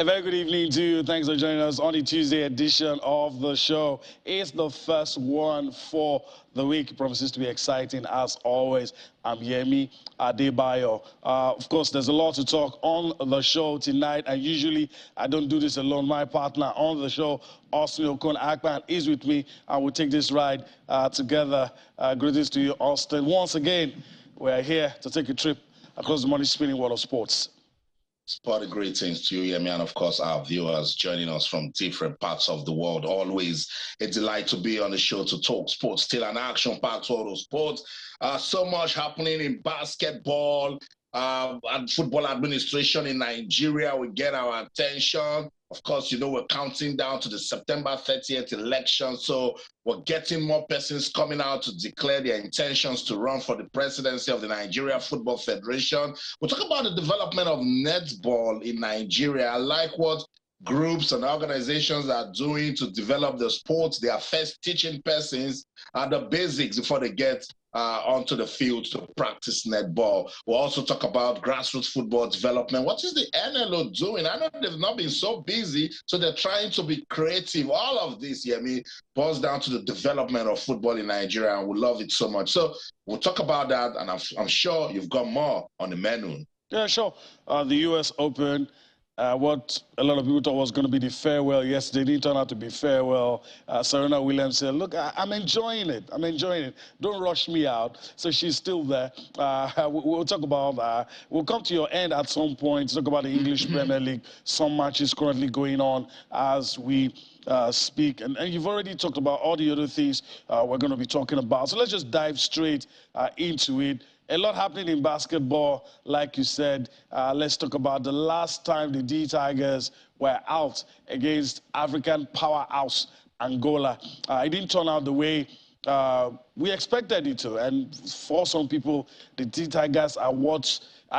very good evening to you. Thanks for joining us on the Tuesday edition of the show. It's the first one for the week. It promises to be exciting as always. I'm Yemi Adebayo. Of course, there's a lot to talk on the show tonight, and usually I don't do this alone. My partner on the show, Austin Okon-Akpan, is with me, and we'll take this ride together. Greetings to you, Austin. Once again, we're here to take a trip across the money-spinning world of sports. Sporty greetings to you, Yemi, and of course our viewers joining us from different parts of the world. Always a delight to be on the show to talk sports, still an action-packed world of sports. So much happening in basketball and football administration in Nigeria will get our attention. Of course, you know, we're counting down to the September 30th election, so we're getting more persons coming out to declare their intentions to run for the presidency of the Nigeria Football Federation. We'll talk about the development of netball in Nigeria. I like what groups and organizations are doing to develop the sports. They are first teaching persons the basics before they get onto the field to practice netball. We'll also talk about grassroots football development. What is the NLO doing? I know they've not been so busy, so they're trying to be creative. All of this, boils down to the development of football in Nigeria, and we love it so much. So we'll talk about that, and I'm sure you've got more on the menu. Yeah, sure. The U.S. Open. What a lot of people thought was going to be the farewell yesterday didn't turn out to be farewell. Serena Williams said, look, I'm enjoying it. I'm enjoying it. Don't rush me out. So she's still there. We'll talk about that. We'll come to your end at some point to talk about the English Premier League. Some matches currently going on as we speak. And you've already talked about all the other things we're going to be talking about. So let's just dive straight into it. A lot happening in basketball, like you said. Let's talk about the last time the D-Tigers were out against African powerhouse Angola. It didn't turn out the way we expected it to. And for some people, the D-Tigers are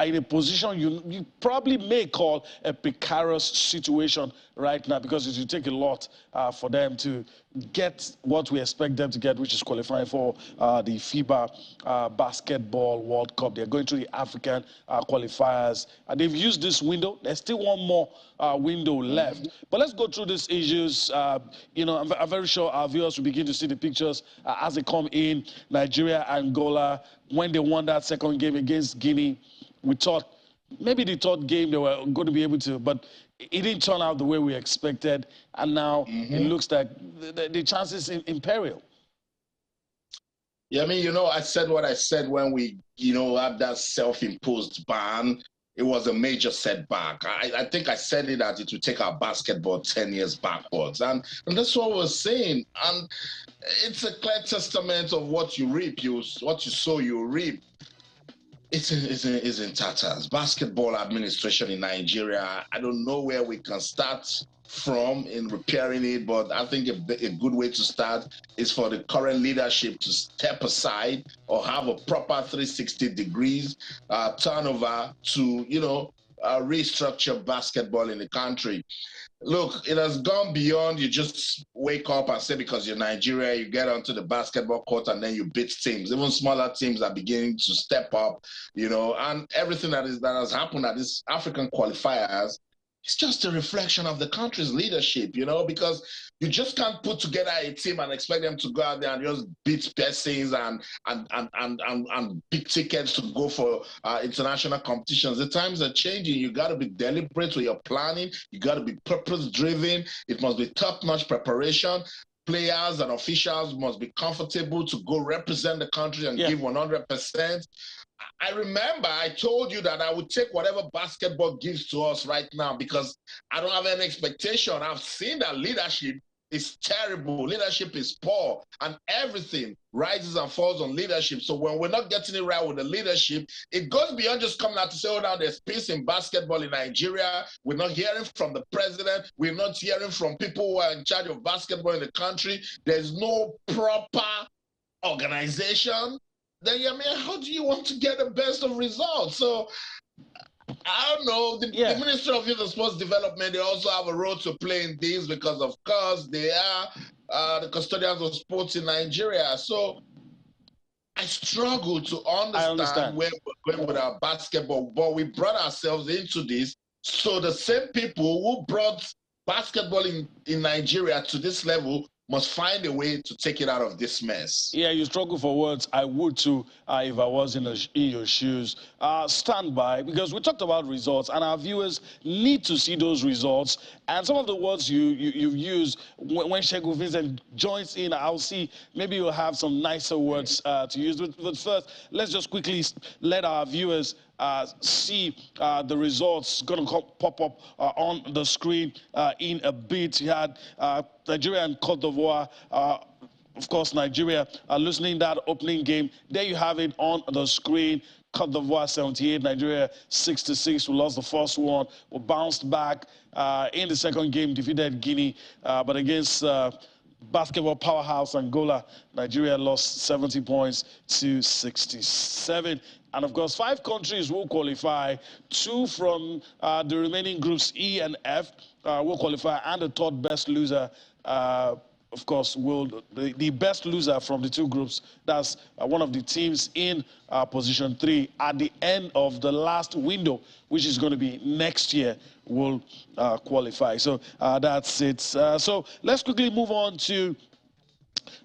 in a position you probably may call a precarious situation right now, because it will take a lot for them to get what we expect them to get, which is qualifying for the FIBA Basketball World Cup. They're going through the African qualifiers. They've used this window. There's still one more window left. But let's go through these issues. I'm very sure our viewers will begin to see the pictures as they come in. Nigeria, Angola, when they won that second game against Guinea, we thought maybe the third game they were going to be able to, but it didn't turn out the way we expected. And now it looks like the chances in peril. Yeah, I said what I said when we, had that self-imposed ban. It was a major setback. I think I said it that it would take our basketball 10 years backwards. And that's what we're saying. And it's a clear testament of what you reap. What you sow, you reap. It's in tatters. Basketball administration in Nigeria, I don't know where we can start from in repairing it, but I think a good way to start is for the current leadership to step aside or have a proper 360 degrees turnover to, restructure basketball in the country. Look, it has gone beyond you just wake up and say because you're Nigeria, you get onto the basketball court and then you beat teams. Even smaller teams are beginning to step up, and everything that has happened at these African qualifiers, it's just a reflection of the country's leadership, because you just can't put together a team and expect them to go out there and just beat persons and pick tickets to go for international competitions. The times are changing. You got to be deliberate with your planning. You got to be purpose-driven. It must be top-notch preparation. Players and officials must be comfortable to go represent the country and give 100%. I remember I told you that I would take whatever basketball gives to us right now because I don't have any expectation. I've seen that leadership is terrible. Leadership is poor, and everything rises and falls on leadership. So when we're not getting it right with the leadership, it goes beyond just coming out to say, oh, now there's peace in basketball in Nigeria. We're not hearing from the president. We're not hearing from people who are in charge of basketball in the country. There's no proper organization. Then, how do you want to get the best of results? So, I don't know. The Ministry of Youth and Sports Development, they also have a role to play in this because, of course, they are the custodians of sports in Nigeria. So, I struggle to understand where we're going with our basketball. But we brought ourselves into this So the same people who brought basketball in Nigeria to this level must find a way to take it out of this mess. Yeah, you struggle for words. I would too if I was in your shoes. Stand by, because we talked about results, and our viewers need to see those results. And some of the words you've used when Segun Vincent joins in, I'll see maybe you'll have some nicer words to use. But first, let's just quickly let our viewers see the results going to pop up on the screen in a bit. You had Nigeria and Cote d'Ivoire. Of course, Nigeria losing that opening game. There you have it on the screen. Cote d'Ivoire 78, Nigeria 66. We lost the first one. We bounced back in the second game, defeated Guinea, but against basketball powerhouse Angola, Nigeria lost 70 points to 67. And of course, 5 countries will qualify. 2 from the remaining groups E and F will qualify, and the third best loser, of course, will the best loser from the 2 groups. That's one of the teams in position 3 at the end of the last window, which is going to be next year, will qualify. So that's it. So let's quickly move on to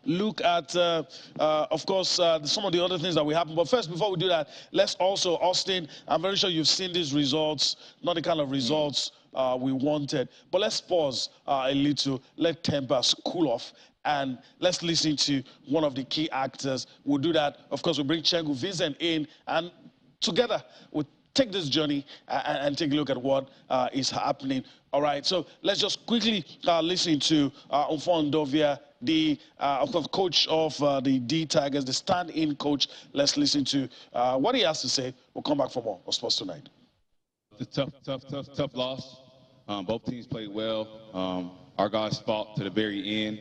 look at, of course, some of the other things that will happen. But first, before we do that, let's also, Austin, I'm very sure you've seen these results, not the kind of results we wanted. But let's pause a little, let tempers cool off, and let's listen to one of the key actors. We'll do that. Of course, we'll bring Segun Vincent in, and together we'll take this journey and take a look at what is happening. All right, so let's just quickly listen to Ndovia, the coach of the D Tigers, the stand-in coach. Let's listen to what he has to say. We'll come back for more on Sports Tonight. It's a tough loss. Both teams played well. Our guys fought to the very end.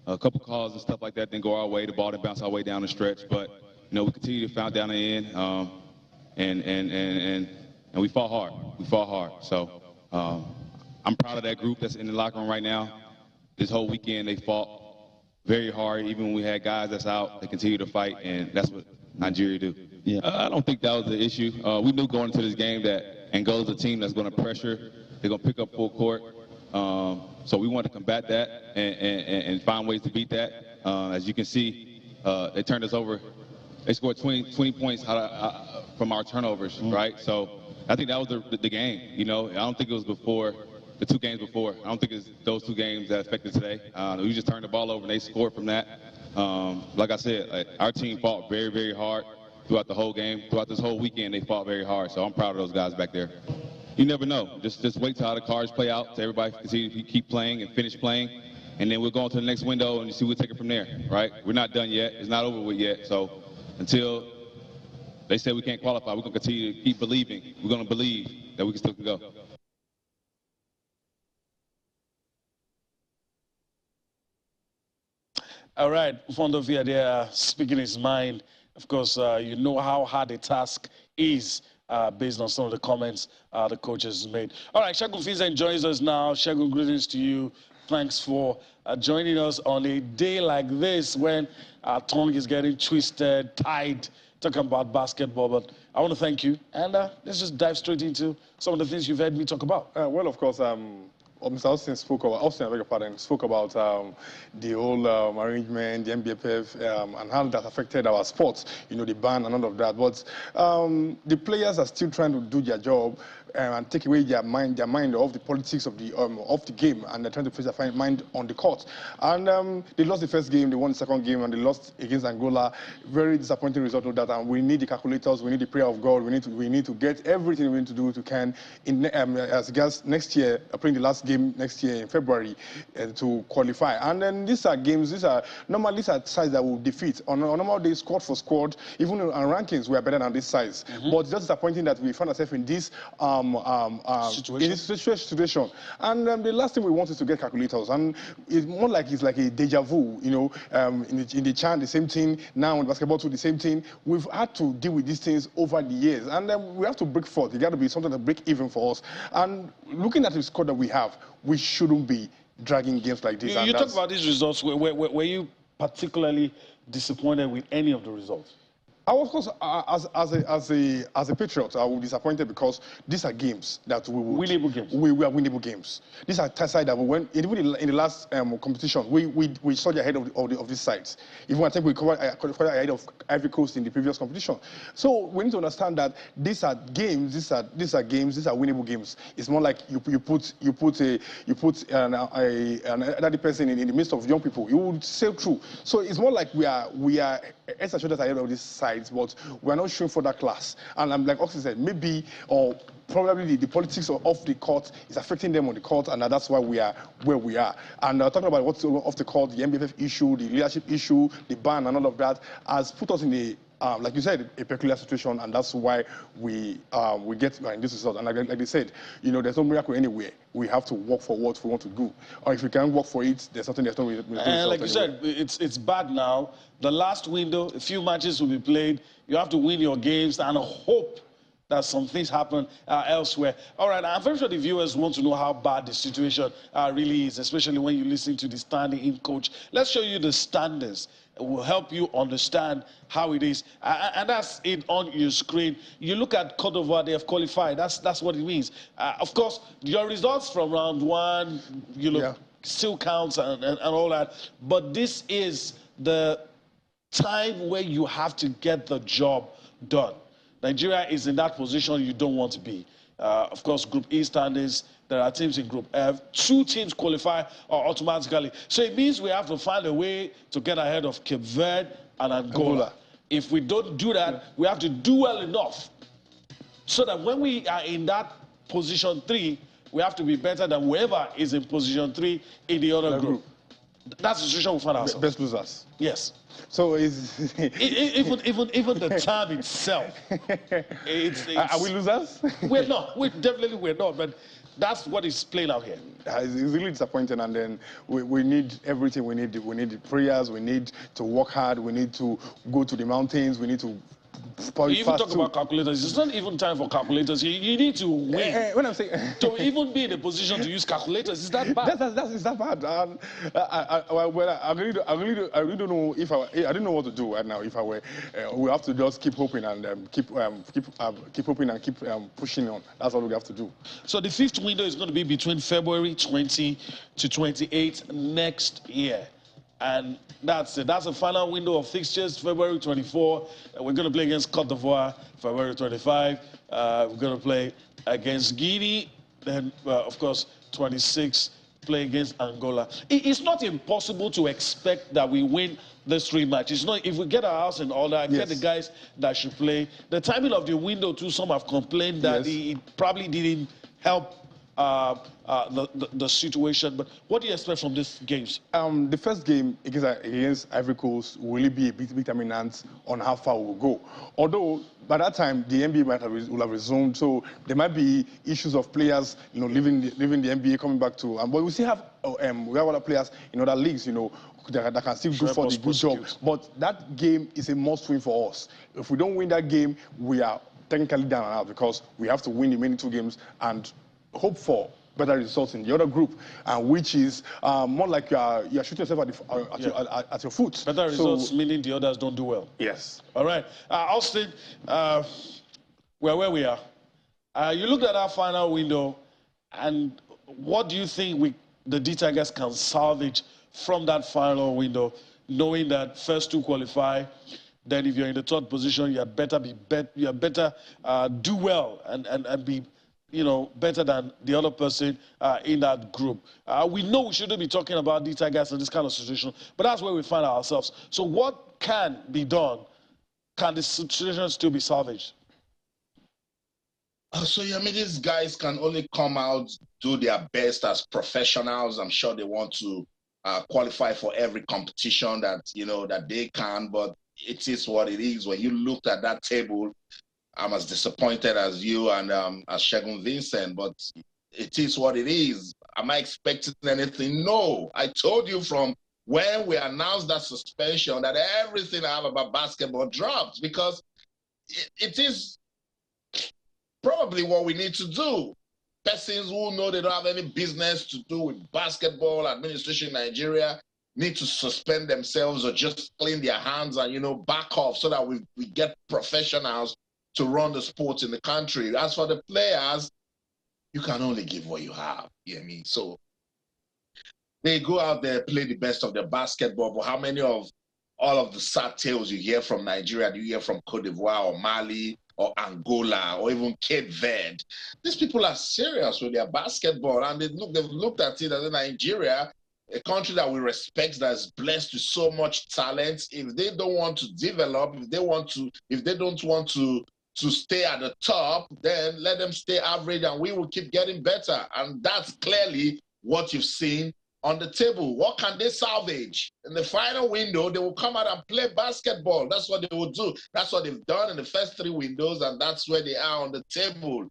A couple calls and stuff like that didn't go our way. The ball didn't bounce our way down the stretch, but you know we continue to fight down the end, and we fought hard. We fought hard. So I'm proud of that group that's in the locker room right now. This whole weekend they fought very hard. Even when we had guys that's out, they continue to fight, and that's what Nigeria do. Yeah, I don't think that was the issue. We knew going into this game that Angola's a team that's going to pressure. They're going to pick up full court. So we want to combat that and find ways to beat that. As you can see, they turned us over. They scored 20 points from our turnovers, right? So I think that was the game. You know, I don't think it was before the 2 games before. I don't think it's those 2 games that affected today. We just turned the ball over and they scored from that. Like I said, our team fought very, very hard throughout the whole game. Throughout this whole weekend, they fought very hard. So I'm proud of those guys back there. You never know. Just wait till how the cards play out, so everybody can continue to keep playing and finish playing, and then we'll go on to the next window and you see we'll take it from there, right? We're not done yet. It's not over with yet. So until they say we can't qualify, we're going to continue to keep believing. We're going to believe that we can still go. All right, Ndovia there speaking his mind. Of course, you know how hard the task is. Based on some of the comments the coach has made. All right, Segun Vincent joins us now. Segun, greetings to you. Thanks for joining us on a day like this when our tongue is getting twisted, tied, talking about basketball. But I want to thank you. And let's just dive straight into some of the things you've heard me talk about. Well, of course, Mr. Austin spoke about, I beg your pardon, spoke about the whole arrangement, the NBFF, and how that affected our sports, you know, the ban and all of that. But the players are still trying to do their job and take away their mind of the politics of the game, and they're trying to place their mind on the court. And they lost the first game, they won the second game, and they lost against Angola. Very disappointing result of that. And we need the calculators, we need the prayer of God, we need to get everything we need to do to can in as regards next year, playing the last game next year in February to qualify. And then these are games, these are sides that will defeat. On a normal day, squad for squad, even on rankings, we are better than this size. But it's just disappointing that we found ourselves in this situation. And the last thing we want is to get calculators. And it's more like it's like a deja vu, you know, in the chant, the same thing. Now in basketball too, the same thing. We've had to deal with these things over the years. And then we have to break forth. It got to be something to break even for us. And looking at the squad that we have, we shouldn't be dragging games like this. You talk about these results. Were you particularly disappointed with any of the results? I was, of course, as a patriot, I was disappointed because these are games that we would, Winnable games. We are winnable games. These are side that we went even in the last competition. We saw the ahead of these sides. Even I think we covered ahead of Ivory Coast in the previous competition. So we need to understand that these are games. These are games. These are winnable games. It's more like you put another person in the midst of young people. You would sail through. So it's more like we are as ahead of these sides, but we're not showing for that class. And I'm like Oxy said, maybe or probably the politics of the court is affecting them on the court, and that's why we are where we are. And talking about what's off the court, the MBFF issue, the leadership issue, the ban, and all of that has put us in a like you said, a peculiar situation, and that's why we get in this result. And like they said, you know, there's no miracle anywhere. We have to work for what we want to do. Or if we can't work for it, there's something that's not with And like you said, it's bad now. The last window, a few matches will be played. You have to win your games and hope that some things happen elsewhere. All right, I'm very sure the viewers want to know how bad the situation really is, especially when you listen to the standing-in coach. Let's show you the standings. It will help you understand how it is. And that's it on your screen. You look at Côte d'Ivoire, they have qualified. That's what it means. Of course, your results from round one, you know, still counts and all that. But this is the time where you have to get the job done. Nigeria is in that position you don't want to be. Of course, Group E standings, there are teams in Group F. 2 teams qualify automatically. So it means we have to find a way to get ahead of Cape Verde and Angola. If we don't do that, we have to do well enough so that when we are in that position 3, we have to be better than whoever is in position 3 in the other group. That's the situation we find ourselves. Best losers. Yes. So it's even the term itself. Are we losers? We're not. We're not. But that's what is playing out here. It's really disappointing, and then we need everything. We need the prayers. We need to work hard. We need to go to the mountains. We need to. You even talk about calculators. It's not even time for calculators. You need to win. When I'm saying to even be in a position to use calculators, is that bad? Is that bad? I really don't know if I didn't know what to do right now. If I were, we have to just keep hoping and keep hoping and keep pushing on. That's all we have to do. So the 5th window is going to be between February 20 to 28 next year. And that's it. That's the final window of fixtures, February 24. We're going to play against Côte d'Ivoire, February 25. We're going to play against Guinea. Then, of course, 26, play against Angola. It's not impossible to expect that we win these 3 matches. You know, if we get our house in order, get the guys that should play. The timing of the window, too, some have complained that it probably didn't help the situation. But what do you expect from these games? The first game against Ivory Coast will really be a bit determinant on how far we will go. Although by that time the NBA will have resumed, so there might be issues of players, you know, leaving the NBA, coming back to. But we still have we have other players in other leagues, you know, that can still go for the good job. But that game is a must-win for us. If we don't win that game, we are technically down and out, because we have to win the remaining 2 games and hope for better results in the other group, which is more like you're shooting yourself at your foot. Better results meaning the others don't do well. Yes. All right. Austin, we're where we are. You looked at our final window, and what do you think the D-Tigers can salvage from that final window, knowing that first 2 qualify? Then if you're in the 3rd position, you had better do well and be, you know, better than the other person in that group. We know we shouldn't be talking about the Tigers in this kind of situation, but that's where we find ourselves. So what can be done? Can the situation still be salvaged? So, I mean, these guys can only come out, do their best as professionals. I'm sure they want to qualify for every competition that, you know, that they can, but it is what it is. When you looked at that table, I'm as disappointed as you and as Segun Vincent, but it is what it is. Am I expecting anything? No. I told you from when we announced that suspension that everything I have about basketball dropped, because it is probably what we need to do. Persons who know they don't have any business to do with basketball administration in Nigeria, need to suspend themselves or just clean their hands and, back off so that we get professionals to run the sport in the country. As for the players, you can only give what you have. You know what I mean? So they go out there, play the best of their basketball, but how many of all of the sad tales you hear from Nigeria do you hear from Cote d'Ivoire or Mali or Angola or even Cape Verde? These people are serious with their basketball, and they've looked at it as Nigeria, a country that we respect, that's blessed with so much talent. If they don't want to develop, if they don't want to stay at the top, then let them stay average and we will keep getting better. And that's clearly what you've seen on the table. What can they salvage? In the final window, they will come out and play basketball. That's what they will do. That's what they've done in the first 3 windows, and that's where they are on the table.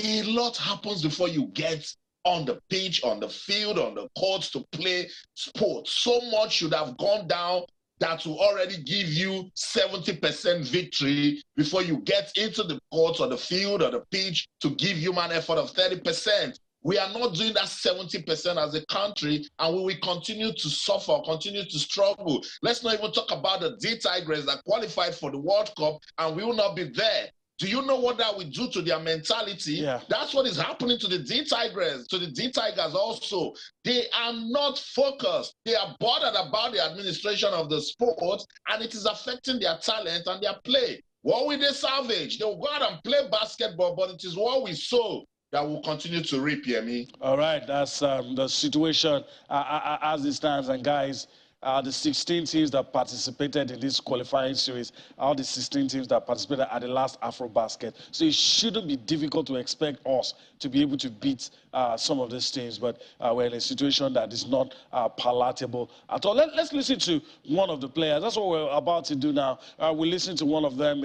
A lot happens before you get on the pitch, on the field, on the courts to play sports. So much should have gone down that will already give you 70% victory before you get into the courts or the field or the pitch to give human effort of 30%. We are not doing that 70% as a country, and we will continue to suffer, continue to struggle. Let's not even talk about the D-Tigers that qualified for the World Cup and we will not be there. Do you know what that will do to their mentality? Yeah. That's what is happening to the D-Tigers, also. They are not focused. They are bothered about the administration of the sport, and it is affecting their talent and their play. What will they salvage? They will go out and play basketball, but it is what we sow that will continue to reap, Yemi. All right, that's the situation as it stands. And guys, the 16 teams that participated in this qualifying series are the 16 teams that participated at the last AfroBasket. So it shouldn't be difficult to expect us to be able to beat some of these teams, but we're in a situation that is not palatable at all. Let's listen to one of the players. That's what we're about to do now. We'll listen to one of them.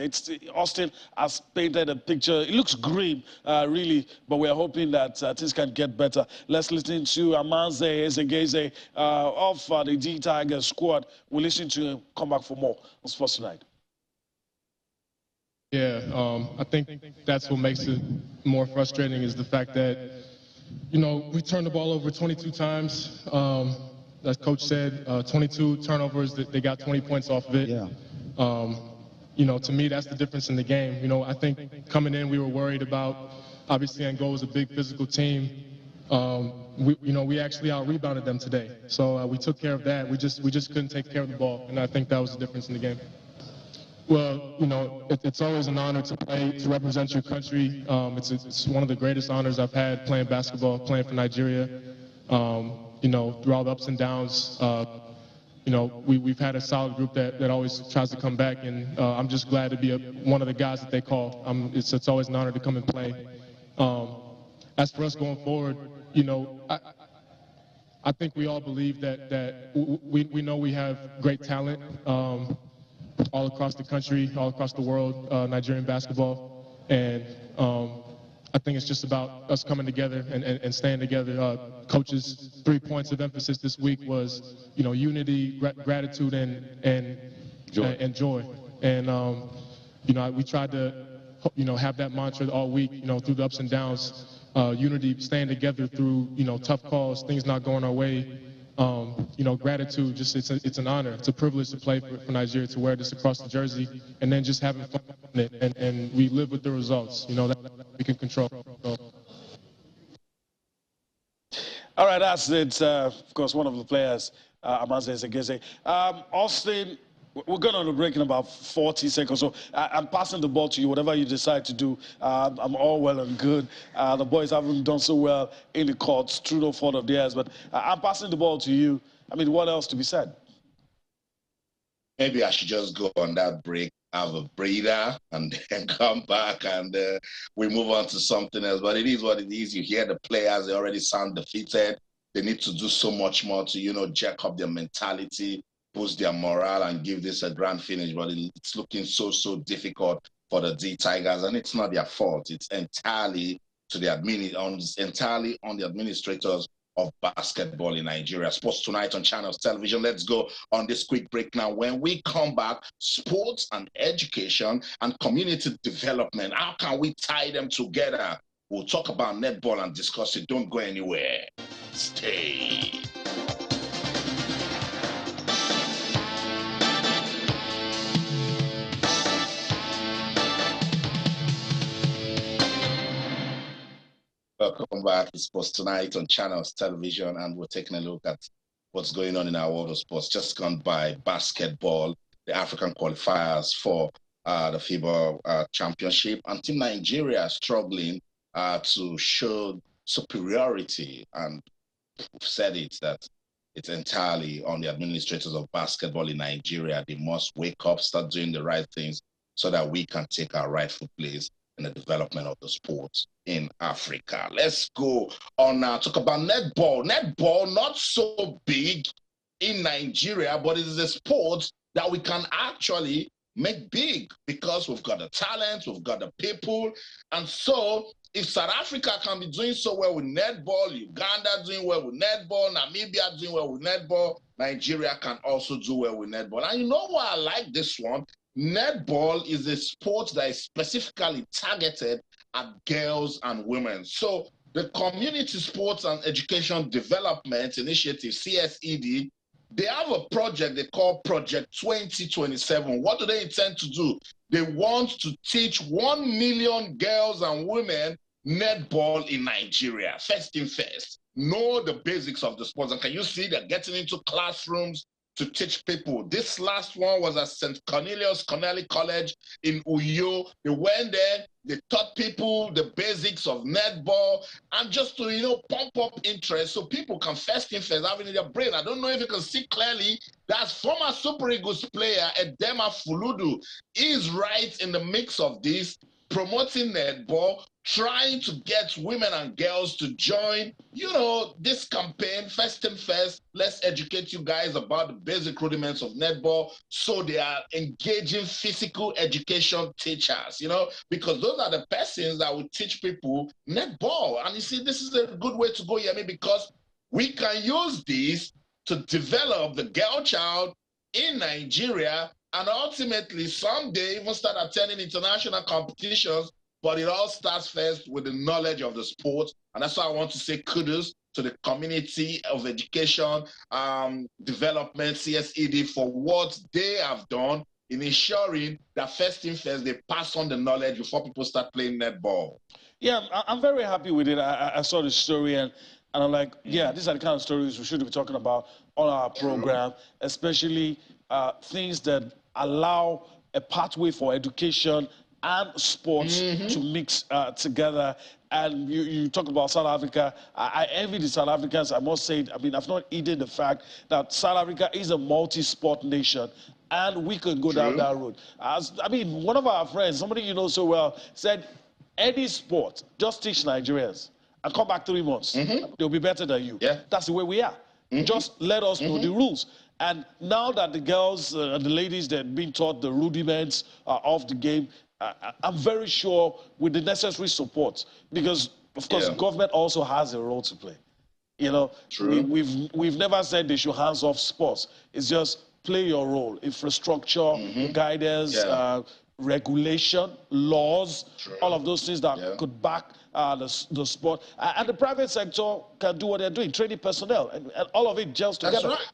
Austin has painted a picture. It looks grim, really, but we're hoping that things can get better. Let's listen to Amanze Ezegeze of the D-Tigers squad. We'll listen to him. Come back for more on Sports Tonight. Yeah, I think that's what makes it more frustrating is the fact that, we turned the ball over 22 times. As Coach said, 22 turnovers, they got 20 points off of it. Yeah. To me, that's the difference in the game. I think coming in, we were worried about, obviously, Angola is a big physical team. We actually out-rebounded them today. So we took care of that. We just couldn't take care of the ball, and I think that was the difference in the game. Well, it's always an honor to play, to represent your country. It's one of the greatest honors I've had playing basketball, playing for Nigeria. Through all the ups and downs, we've had a solid group that always tries to come back, and I'm just glad to be one of the guys that they call. It's always an honor to come and play. As for us going forward, I think we all believe that we know we have great talent all across the country, all across the world, Nigerian basketball, and I think it's just about us coming together and staying together. Coach's 3 points of emphasis this week was, unity, gratitude, and joy. And we tried to, have that mantra all week, through the ups and downs. Unity, staying together through, tough calls, things not going our way. Gratitude, just it's an honor. It's a privilege to play for Nigeria, to wear this across the jersey, and then just having fun with it. And we live with the results, that we can control. So. All right, that's it. Of course, one of the players, Amanze Ezegeze. Austin, we're going on a break in about 40 seconds. So I'm passing the ball to you, whatever you decide to do. I'm all well and good. The boys haven't done so well in the courts, through no fault of theirs. But I'm passing the ball to you. I mean, what else to be said? Maybe I should just go on that break, have a breather, and then come back and we move on to something else. But it is what it is. You hear the players, they already sound defeated. They need to do so much more to, jack up their mentality, boost their morale, and give this a grand finish. But it's looking so difficult for the D-Tigers, and it's not their fault. It's entirely on the administrators of basketball in Nigeria. Sports Tonight on Channels Television. Let's go on this quick break now. When we come back, sports and education and community development, how can we tie them together? We'll talk about netball and discuss it. Don't go anywhere. Stay. Welcome back to Sports Tonight on Channels Television, and we're taking a look at what's going on in our world of sports. Just gone by basketball, the African qualifiers for the FIBA Championship, and Team Nigeria struggling to show superiority. And we've said it that it's entirely on the administrators of basketball in Nigeria. They must wake up, start doing the right things so that we can take our rightful place in the development of the sport in Africa. Let's go on now, talk about netball. Netball, not so big in Nigeria, but it is a sport that we can actually make big because we've got the talent, we've got the people. And so if South Africa can be doing so well with netball, Uganda doing well with netball, Namibia doing well with netball, Nigeria can also do well with netball. And you know why I like this one? Netball is a sport that is specifically targeted at girls and women. So the Community Sports and Education Development Initiative, CSED, they have a project they call Project 2027. What do they intend to do? They want to teach 1 million girls and women netball in Nigeria. First thing first, know the basics of the sports. And can you see they're getting into classrooms to teach people? This last one was at St. Cornelius Connelly College in Uyo. They went there, they taught people the basics of netball, and just to, you know, pump up interest so people can first thing first have it in their brain. I don't know if you can see clearly, that's former Super Eagles player Edema Fuludu is right in the mix of this, promoting netball, trying to get women and girls to join, you know, this campaign. First thing first, let's educate you guys about the basic rudiments of netball. So they are engaging physical education teachers, you know, because those are the persons that will teach people netball. And you see, this is a good way to go, Yemi, because we can use this to develop the girl child in Nigeria and ultimately someday even start attending international competitions. But it all starts first with the knowledge of the sport. And that's why I want to say kudos to the Community of Education Development, CSED, for what they have done in ensuring that first thing first, they pass on the knowledge before people start playing netball. Yeah, I'm very happy with it. I saw the story and I'm like, yeah, these are the kind of stories we should be talking about on our program, especially things that allow a pathway for education and sports to mix together. And you talk about South Africa. I envy the South Africans, I must say. I mean, I've not eaten the fact that South Africa is a multi-sport nation, and we can go down that road. I mean, one of our friends, somebody you know so well, said, any sport, just teach Nigerians and come back 3 months. They'll be better than you. Yeah. That's the way we are. Just let us know the rules. And now that the girls and the ladies, they're being taught the rudiments of the game, I'm very sure with the necessary support, because of course government also has a role to play. You know, we've never said they should hands off sports. It's just play your role, infrastructure, guidance, regulation, laws, all of those things that could back the sport. And the private sector can do what they're doing, training personnel, and all of it gels together. That's right.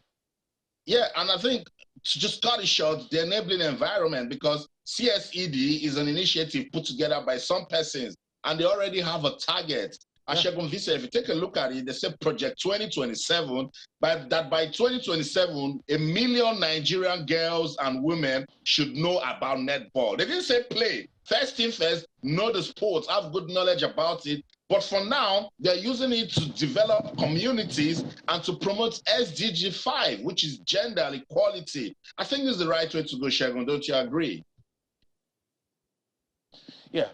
Yeah, and I think to just cut it short, the enabling environment, because CSED is an initiative put together by some persons, and they already have a target. Ashegun Visa, if you take a look at it, they say Project 2027, that by 2027, 1 million Nigerian girls and women should know about netball. They didn't say play. First thing first, know the sports, have good knowledge about it. But for now, they're using it to develop communities and to promote SDG 5, which is gender equality. I think this is the right way to go, Shegun. Don't you agree? Yeah.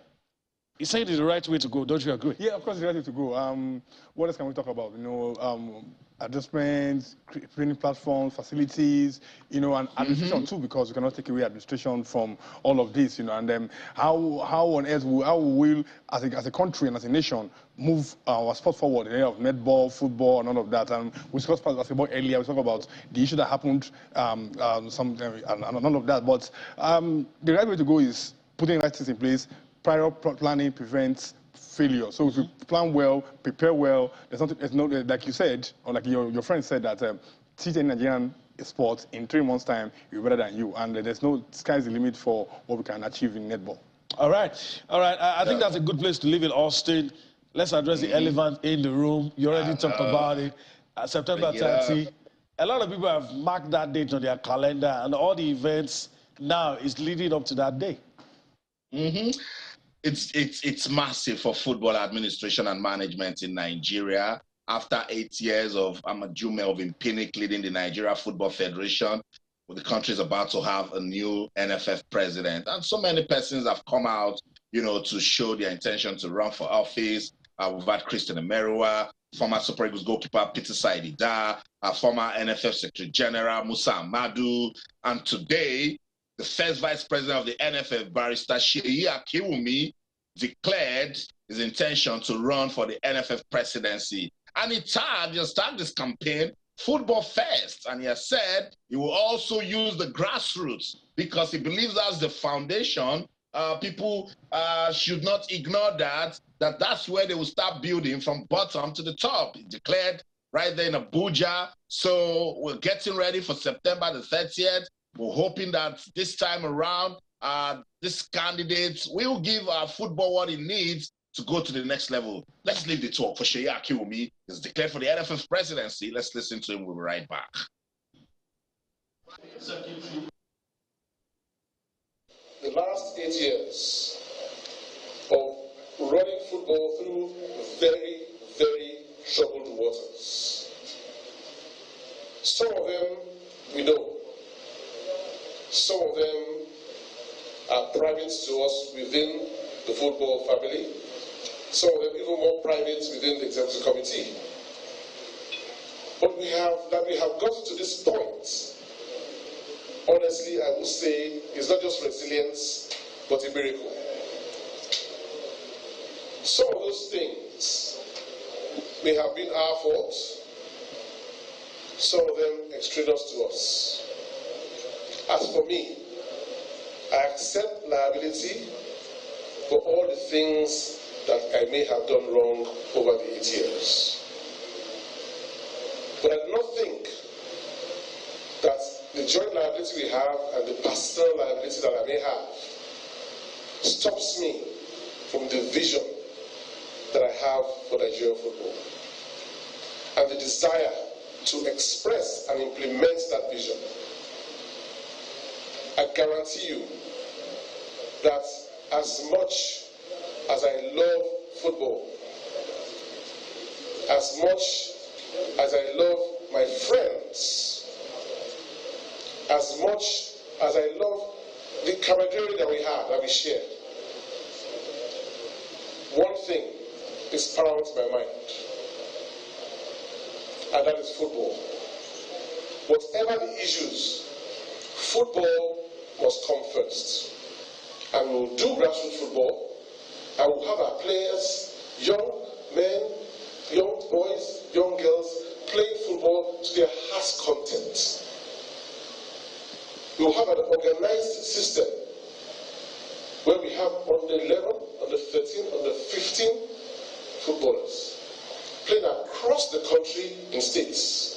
He said it's the right way to go. Don't you agree? Yeah, of course, it's the right way to go. What else can we talk about? You know, adjustments, training platforms, facilities, you know, and administration too, because we cannot take away administration from all of this, you know. And then how on earth how will we, as a country and as a nation, move our sport forward in the area of netball, football, and all of that. And we discussed basketball earlier. We talked about the issue that happened, and all of that. But the right way to go is putting the right things in place. Prior planning prevents failure. So if you plan well, prepare well, there's no, like you said, or like your friend said, that teach a Nigerian sport in 3 months' time, you're better than you. And there's no sky's the limit for what we can achieve in netball. All right. All right. I think that's a good place to leave it, Austin. let's address the elephant in the room. You already talked about it. September 30. A lot of people have marked that date on their calendar, and all the events now is leading up to that day. It's massive for football administration and management in Nigeria. After 8 years of Amaju Melvin Pinnick leading the Nigeria Football Federation, the country is about to have a new NFF president. And so many persons have come out, to show their intention to run for office. We've had Christian Emeruwa, former Super Eagles goalkeeper Peter Saidida, former NFF Secretary General Musa Amadu, and today, the first vice president of the NFF, Barrister Sheyi Akiwumi, declared his intention to run for the NFF presidency. And he tagged this campaign Football First. And he has said he will also use the grassroots because he believes that's the foundation. People should not ignore that's where they will start building from bottom to the top. He declared right there in Abuja. So we're getting ready for September the 30th. We're hoping that this time around, this candidate will give our football what it needs to go to the next level. Let's leave the talk for Sheyi Akiwumi. He's declared for the NFF presidency. Let's listen to him. We'll be right back. The last 8 years of running football through very, very troubled waters. Some of them we know. Some of them are private to us within the football family. Some of them even more private within the executive committee. But we have gotten to this point. Honestly, I would say it's not just resilience, but a miracle. Some of those things may have been our fault. Some of them extraneous to us. As for me, I accept liability for all the things that I may have done wrong over the 8 years. But I do not think that the joint liability we have and the personal liability that I may have stops me from the vision that I have for Nigerian football and the desire to express and implement that vision. I guarantee you that as much as I love football, as much as I love my friends, as much as I love the camaraderie that we have, that we share, one thing is paramount in my mind, and that is football. Whatever the issues, football must come first. And we'll do grassroots football, and we'll have our players, young men, young boys, young girls, playing football to their heart's content. We'll have an organized system where we have under 11, under 13, under 15 footballers playing across the country in states.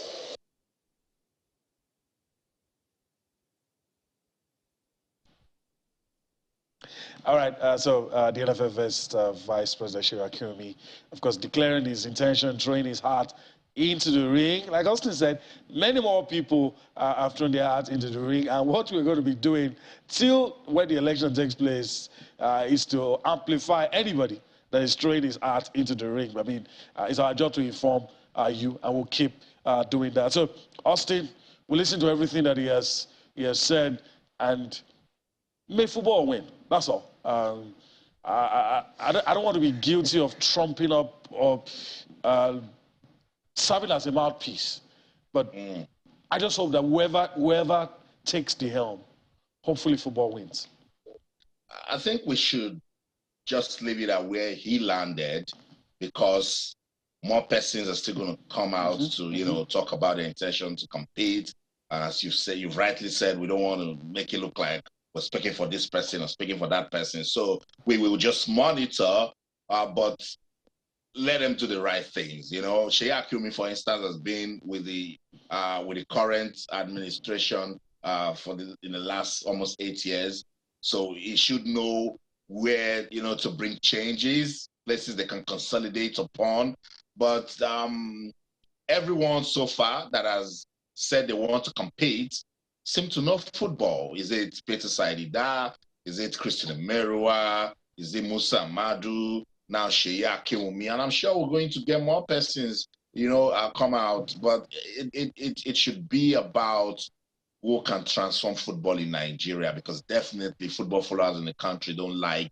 All right, so the NFF Vice President Sheyi Akiwumi, of course, declaring his intention, throwing his heart into the ring. Like Austin said, many more people have thrown their hearts into the ring, and what we're going to be doing till when the election takes place is to amplify anybody that is throwing his heart into the ring. I mean, it's our job to inform you, and we'll keep doing that. So, Austin, we'll listen to everything that he has said, and may football win. That's all. I don't want to be guilty of trumping up or serving as a mouthpiece, but I just hope that whoever takes the helm, hopefully football wins. I think we should just leave it at where he landed, because more persons are still going to come out to talk about their intention to compete. And as you've rightly said, we don't want to make it look like we're speaking for this person or speaking for that person. So we will just monitor, but let them do the right things. Sheyi Akiwumi, for instance, has been with the current administration in the last almost 8 years. So he should know where to bring changes places they can consolidate upon. But everyone so far that has said they want to compete seem to know football. Is it Peter Saidida? Is it Christian Emerua? Is it Musa Madu? Now Sheya Kiwumi? And I'm sure we're going to get more persons, come out. But it should be about who can transform football in Nigeria, because definitely football followers in the country don't like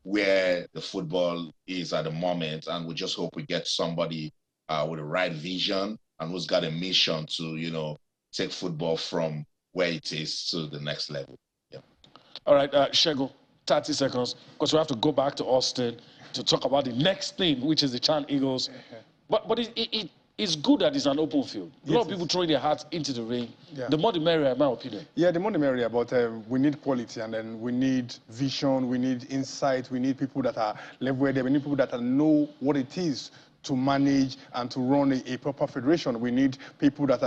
where the football is at the moment. And we just hope we get somebody with the right vision and who's got a mission to, take football from where it is to the next level. Yeah. All right, Shego, 30 seconds, because we have to go back to Austin to talk about the next thing, which is the Chan Eagles. But it's good that it's an open field. A lot of people throwing their hearts into the ring. Yeah. The more the merrier, in my opinion. Yeah, the more the merrier, but we need quality, and then we need vision, we need insight, we need people that are level-headed, we need people that know what it is to manage and to run a proper federation. We need people that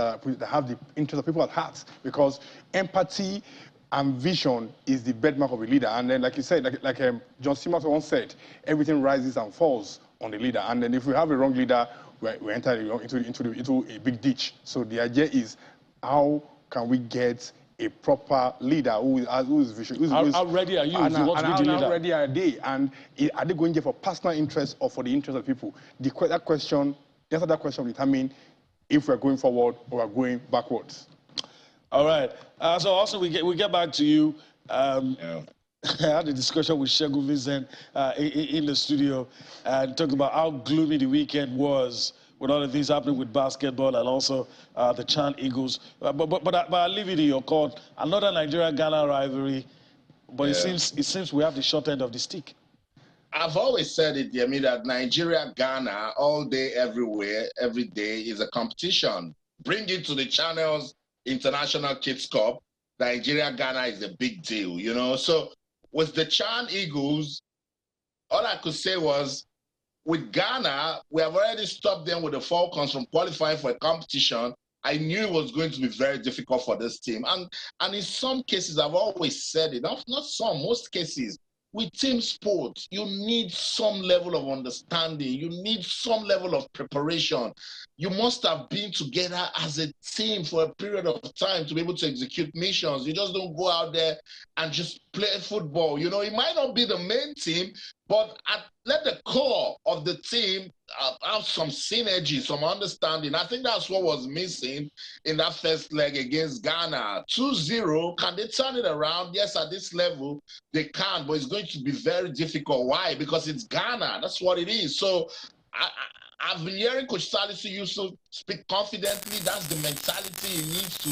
have the interest of people at heart, because empathy and vision is the bedmark of a leader. And then, like you said, like John Simmons once said, everything rises and falls on the leader. And then if we have a wrong leader, we enter into a big ditch. So the idea is, how can we get a proper leader who is vision? How ready are you if you want to be the leader? How ready are they? And are they going there for personal interest or for the interest of people? The answer to that question will determine if we're going forward or we're going backwards. All right. So also we get back to you. I had a discussion with Shegu Vincent in the studio and talked about how gloomy the weekend was with all the things happening with basketball and also the Chan Eagles. But I'll leave it in your court. Another Nigeria-Ghana rivalry, but it seems we have the short end of the stick. I've always said it, Yemi, that Nigeria-Ghana all day, everywhere, every day is a competition. Bring it to the channels, International Kids Cup. Nigeria-Ghana is a big deal, So with the Chan Eagles, all I could say was, with Ghana, we have already stopped them with the Falcons from qualifying for a competition. I knew it was going to be very difficult for this team. And in some cases, I've always said it, not some, most cases, with team sports, you need some level of understanding. You need some level of preparation. You must have been together as a team for a period of time to be able to execute missions. You just don't go out there and just play football. It might not be the main team, but let the core of the team have some synergy, some understanding. I think that's what was missing in that first leg against Ghana. 2-0, can they turn it around? Yes, at this level, they can, but it's going to be very difficult. Why? Because it's Ghana. That's what it is. So I've been hearing Coach Salisu Yusuf speak confidently. That's the mentality he needs to,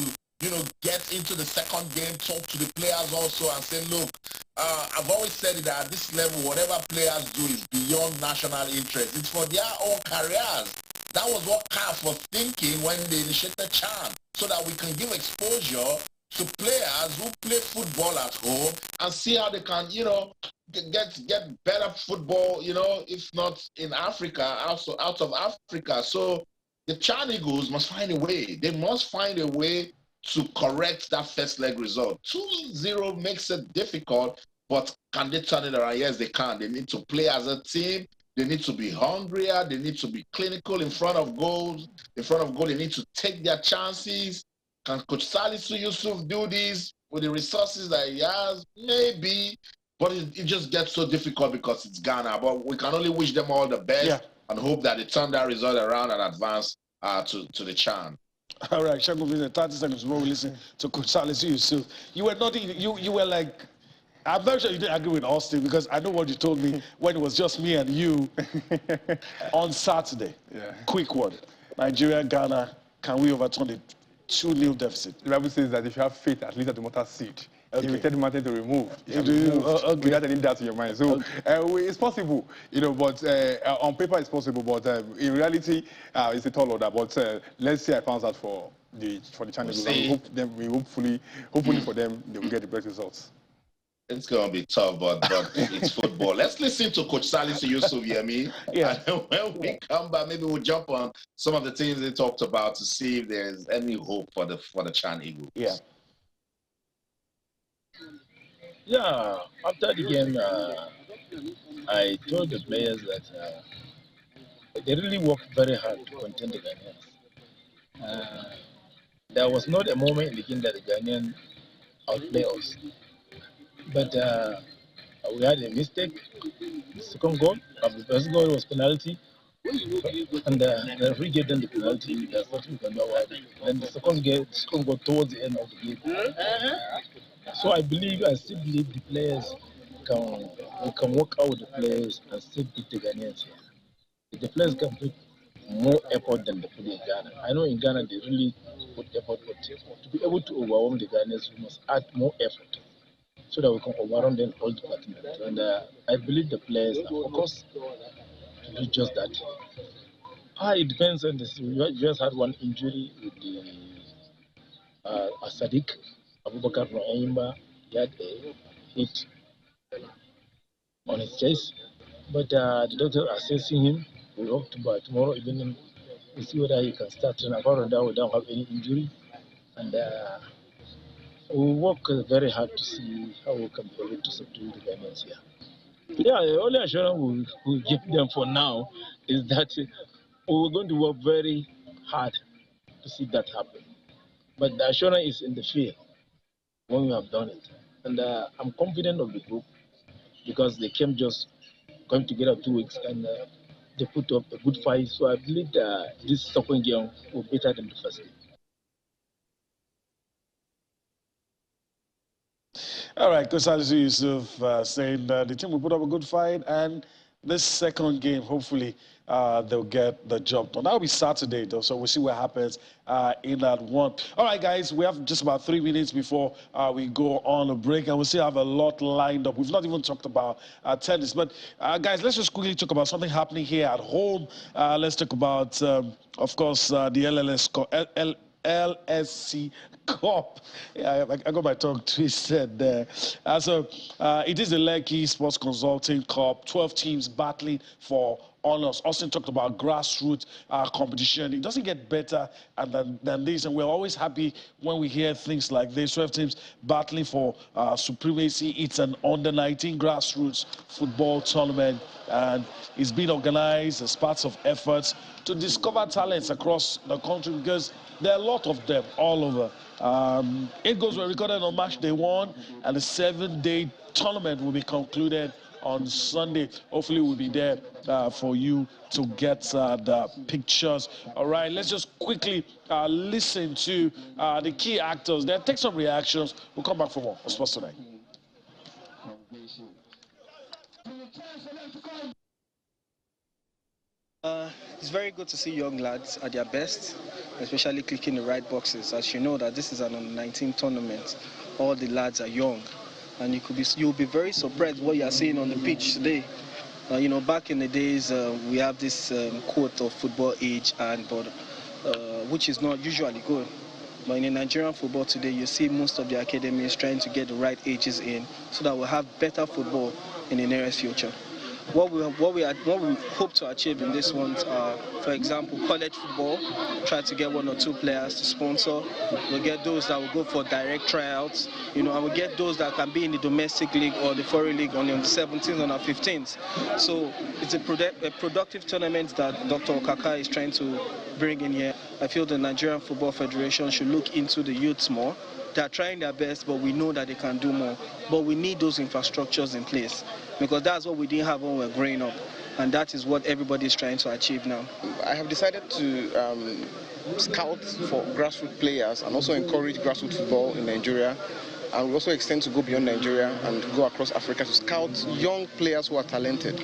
get into the second game, talk to the players also and say, look, I've always said that at this level, whatever players do is beyond national interest. It's for their own careers. That was what CAF was thinking when they initiated CHAN, so that we can give exposure to players who play football at home and see how they can, get better football, if not in Africa, also out of Africa. So the Chan Eagles must find a way. They must find a way to correct that first leg result. 2-0 makes it difficult, but can they turn it around? Yes, they can. They need to play as a team. They need to be hungrier. They need to be clinical in front of goals. In front of goal, they need to take their chances. Can Coach Salisu Yusuf do this with the resources that he has? Maybe, but it just gets so difficult because it's Ghana. But we can only wish them all the best and hope that they turn that result around and advance to the CHAN. All right, Shego Vincent, 30 seconds before we listen to Coach Salisu Yusuf. You were nothing. You were like, I'm very sure you didn't agree with Austin, because I know what you told me when it was just me and you on Saturday. Yeah. Quick word. Nigeria, Ghana, can we overturn the 2-0 deficit? The Bible says that if you have faith, at least at the mustard seed, if you tell the mountain to remove, without any doubt in your mind. So it's possible, but on paper it's possible, but in reality, it's a tall order. But let's say I found out for the channel. Hopefully for them, they will get the best results. It's going to be tough, but it's football. Let's listen to Coach Salisu Yusuf, Yemi. Yeah. And when we come back, maybe we'll jump on some of the things they talked about to see if there's any hope for the Chan Eagles. Yeah. Yeah, after the game, I told the players that they really worked very hard to contain the Ghanaians. There was not a moment in the game that the Ghanaians outplay us. But we had a mistake. The second goal, the first goal was penalty. And the referee gave them the penalty. There's nothing we can do about it. Then the second goal towards the end of the game. So I still believe the players can work out with the players and still beat the Ghanaians here. If the players can put more effort than they put in Ghana. I know in Ghana they really put effort, but to be able to overwhelm the Ghanaians, we must add more effort so that we can overrun them all departments. And I believe the players are focused to do just that. It depends on this. We just had one injury with the Sadiq Abubakar from Aimba. He had a hit on his chest, but the doctor assessing him. We hope by tomorrow evening we see whether he can start training. Apart that, we don't have any injury, and we work very hard to see how we can be able to subdue the Ghanaians here. Yeah, the only assurance we'll give them for now is that we're going to work very hard to see that happen. But the assurance is in the field when we have done it. And I'm confident of the group because they came just going together 2 weeks and they put up a good fight. So I believe that this second game will be better than the first game. All right, Coach Salisu Yusuf saying the team will put up a good fight, and this second game, hopefully, they'll get the job done. That'll be Saturday, though, so we'll see what happens in that one. All right, guys, we have just about 3 minutes before we go on a break, and we still have a lot lined up. We've not even talked about tennis, but guys, let's just quickly talk about something happening here at home. Let's talk about, of course, the LSC Cup. Yeah, I got my tongue twisted there. So it is the Lekki Sports Consulting Cup. 12 teams battling for honors. Austin talked about grassroots competition. It doesn't get better than this, and we're always happy when we hear things like this. 12 teams battling for supremacy. It's an under-19 grassroots football tournament, and it's been organized as part of efforts to discover talents across the country because there are a lot of them all over. 8 goals were recorded on match day 1, and the 7-day tournament will be concluded on Sunday. Hopefully we'll be there for you to get the pictures. All right, let's just quickly listen to the key actors. Then take some reactions. We'll come back for more on Sports Tonight. It's very good to see young lads at their best, especially clicking the right boxes. As you know that this is an under-19 tournament, all the lads are young, and you'll be very surprised what you are seeing on the pitch today. You know, back in the days, we have this quote of football age, which is not usually good. But in Nigerian football today, you see most of the academies trying to get the right ages in so that we'll have better football in the nearest future. What we hope to achieve in this one, for example, college football, try to get 1 or 2 players to sponsor. We'll get those that will go for direct tryouts, you know, and we'll get those that can be in the domestic league or the foreign league on the 17th and the 15th. So it's a productive tournament that Dr. Okaka is trying to bring in here. I feel the Nigerian Football Federation should look into the youths more. They're trying their best, but we know that they can do more. But we need those infrastructures in place, because that's what we didn't have when we were growing up, and that is what everybody is trying to achieve now. I have decided to scout for grassroots players and also encourage grassroots football in Nigeria. And we also extend to go beyond Nigeria and go across Africa to scout young players who are talented.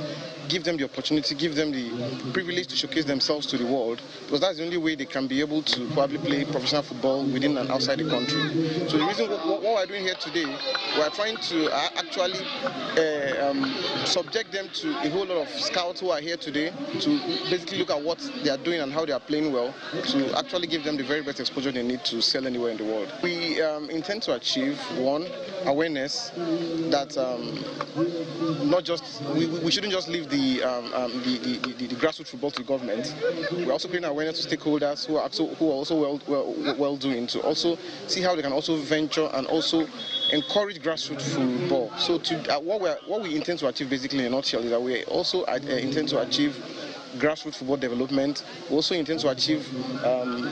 Give them the opportunity, give them the privilege to showcase themselves to the world, because that's the only way they can be able to probably play professional football within and outside the country. So the reason what we're doing here today, we're trying to actually subject them to a whole lot of scouts who are here today to basically look at what they are doing and how they are playing well, to actually give them the very best exposure they need to sell anywhere in the world. We intend to achieve one, awareness that not just we shouldn't just leave the grassroots football to the government. We're also creating awareness to stakeholders who are also well doing to also see how they can also venture and also encourage grassroots football. So what we intend to achieve basically in a nutshell is that we also intend to achieve grassroots football development. We also intend to achieve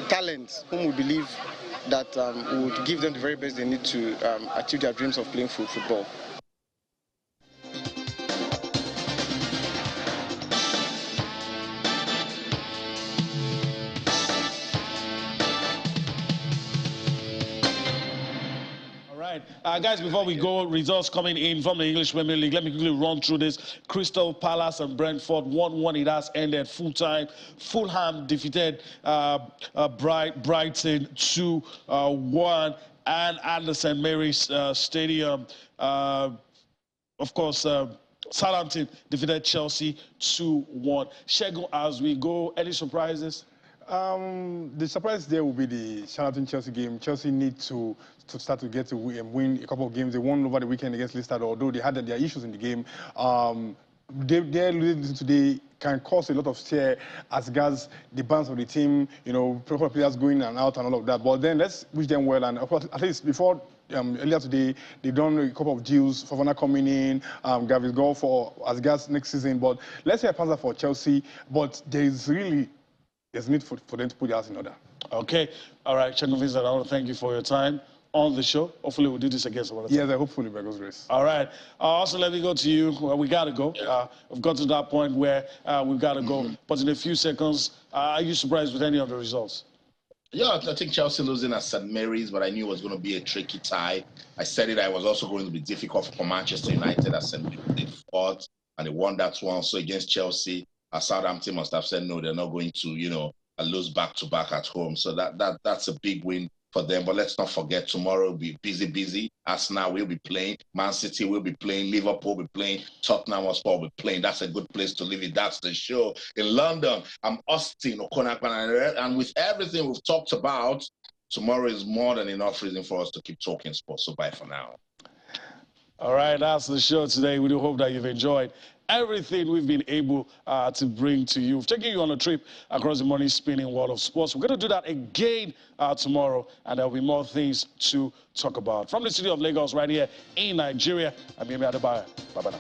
talents whom we believe that would give them the very best they need to achieve their dreams of playing football. Guys, before we go, results coming in from the English Premier League. Let me quickly run through this. Crystal Palace and Brentford 1-1. It has ended full time. Fulham defeated Brighton 2-1. And at the St. Mary's Stadium, of course, Southampton defeated Chelsea 2-1. Shegun, as we go, any surprises? The surprise there will be the Southampton-Chelsea game. Chelsea need to start to get to win a couple of games. They won over the weekend against Leicester, although they had their issues in the game. Their losing today can cause a lot of stir as regards the balance of the team, you know, players going and out and all of that. But then let's wish them well. And of course, at least before earlier today, they've done a couple of deals. Fofana coming in, Gavi's goal for as regards next season. But let's say a pass for Chelsea. But there's need for them to put their house in order. Okay. All right, Shegun Vincent, I want to thank you for your time on the show. Hopefully we'll do this again some other time. Yes, hopefully by God's grace. All right. Also, let me go to you. Well, we got to go. We've got to that point where we've got to go. But in a few seconds, are you surprised with any of the results? Yeah, I think Chelsea losing at St. Mary's, but I knew it was going to be a tricky tie. I said it, I was also going to be difficult for Manchester United at St. Mary's. They fought, and they won that one. So against Chelsea, Southampton must have said, no, they're not going to, you know, lose back-to-back at home. So that's a big win for them. But let's not forget, tomorrow will be busy. Arsenal will be playing. Man City will be playing. Liverpool will be playing. Tottenham Hotspur will be playing. That's a good place to leave it. That's the show. In London, I'm Austin Okonakpan. And with everything we've talked about, tomorrow is more than enough reason for us to keep talking sports. So bye for now. All right, that's the show today. We do hope that you've enjoyed everything we've been able to bring to you. We've taken you on a trip across the money spinning world of sports. We're going to do that again tomorrow, and there'll be more things to talk about. From the city of Lagos right here in Nigeria, I'm Yemi Adebayo. Bye-bye now.